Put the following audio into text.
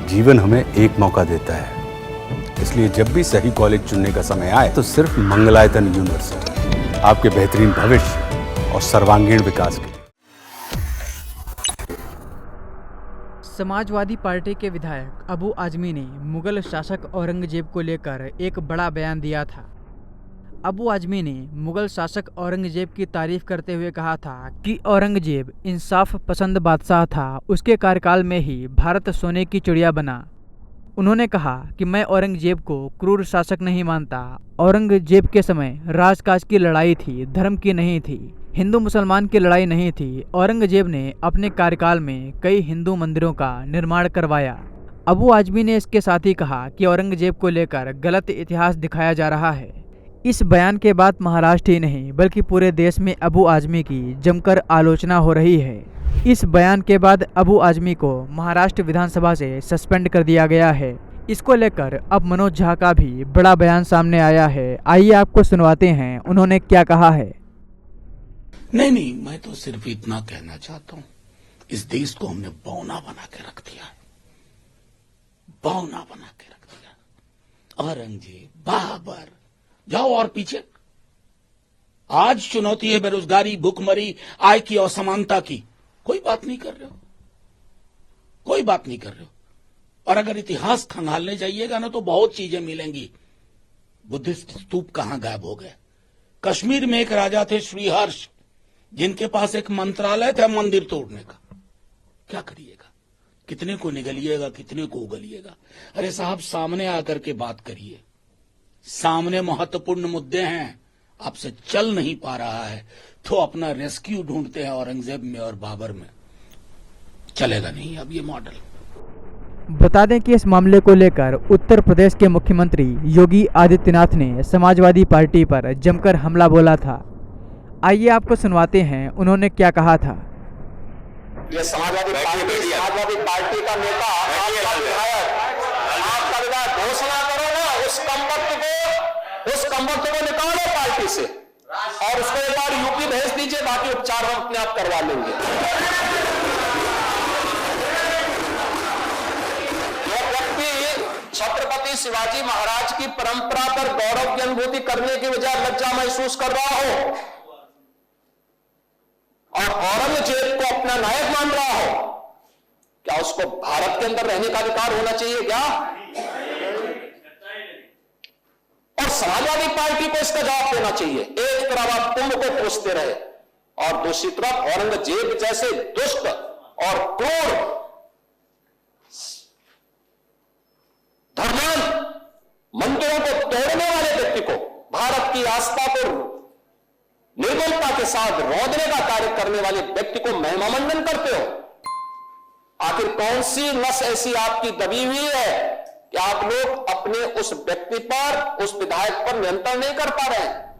जीवन हमें एक मौका देता है, इसलिए जब भी सही कॉलेज चुनने का समय आए तो सिर्फ मंगलायतन यूनिवर्सिटी आपके बेहतरीन भविष्य और सर्वांगीण विकास के लिए। समाजवादी पार्टी के विधायक अबू आजमी ने मुगल शासक औरंगजेब को लेकर एक बड़ा बयान दिया था। अबू आजमी ने मुगल शासक औरंगजेब की तारीफ करते हुए कहा था कि औरंगजेब इंसाफ पसंद बादशाह था, उसके कार्यकाल में ही भारत सोने की चिड़िया बना। उन्होंने कहा कि मैं औरंगजेब को क्रूर शासक नहीं मानता। औरंगजेब के समय राजकाज की लड़ाई थी, धर्म की नहीं थी, हिंदू मुसलमान की लड़ाई नहीं थी। औरंगजेब ने अपने कार्यकाल में कई हिंदू मंदिरों का निर्माण करवाया। अबू आजमी ने इसके साथ ही कहा कि औरंगजेब को लेकर गलत इतिहास दिखाया जा रहा है। इस बयान के बाद महाराष्ट्र ही नहीं बल्कि पूरे देश में अबू आजमी की जमकर आलोचना हो रही है। इस बयान के बाद अबू आजमी को महाराष्ट्र विधानसभा से सस्पेंड कर दिया गया है। इसको लेकर अब मनोज झा का भी बड़ा बयान सामने आया है। आइए आपको सुनवाते हैं उन्होंने क्या कहा है। नहीं, मैं तो सिर्फ इतना कहना चाहता हूं, इस देश को हमने बौना बना के रख दिया, बौना बना के रख दिया। औरंगजेब, बाबर, जाओ और पीछे। आज चुनौती है बेरोजगारी, भूखमरी, आय की असमानता की, कोई बात नहीं कर रहे हो, कोई बात नहीं कर रहे हो। और अगर इतिहास खंगालने जाइएगा ना तो बहुत चीजें मिलेंगी। बुद्धिस्ट स्तूप कहां गायब हो गए? कश्मीर में एक राजा थे श्रीहर्ष, जिनके पास एक मंत्रालय था मंदिर तोड़ने का। क्या करिएगा? कितने को निगलिएगा, कितने को उगलिएगा? अरे साहब, सामने आकर के बात करिए। सामने महत्वपूर्ण मुद्दे हैं, आपसे चल नहीं पा रहा है तो अपना रेस्क्यू ढूंढते हैं औरंगजेब में और बाबर में। चलेगा नहीं अब ये मॉडल। बता दें कि इस मामले को लेकर उत्तर प्रदेश के मुख्यमंत्री योगी आदित्यनाथ ने समाजवादी पार्टी पर जमकर हमला बोला था। आइए आपको सुनवाते हैं उन्होंने क्या कहा था। ये समाजवादी पार्टी का नेता, आपका विधायक घोषणा करो ना, उस कमबख्त को निकालो पार्टी से और उसको एक बार यूपी भेज दीजिए, बाकी उपचार हम अपने आप करवा लेंगे। जो व्यक्ति छत्रपति शिवाजी महाराज की परंपरा पर गौरव की अनुभूति करने की बजाय लज्जा महसूस कर रहा हो और औरंगजेब को अपना नायक मान रहा हो, क्या उसको भारत के अंदर रहने का अधिकार होना चाहिए क्या? और समाजवादी पार्टी को इसका जवाब देना चाहिए। एक तरफ आप कुंभ को कोसते रहे और दूसरी तरफ औरंगजेब जैसे दुष्ट और क्रूर धर्मान मंदिरों को तोड़ने वाले व्यक्ति को, भारत की आस्था को निर्मलता के साथ रौंदने का कार्य करने वाले व्यक्ति को महिमामंडन करते हो। आखिर कौन सी नस ऐसी आपकी दबी हुई है कि आप लोग अपने उस व्यक्ति पर, उस विधायक पर नियंत्रण नहीं कर पा रहे हैं?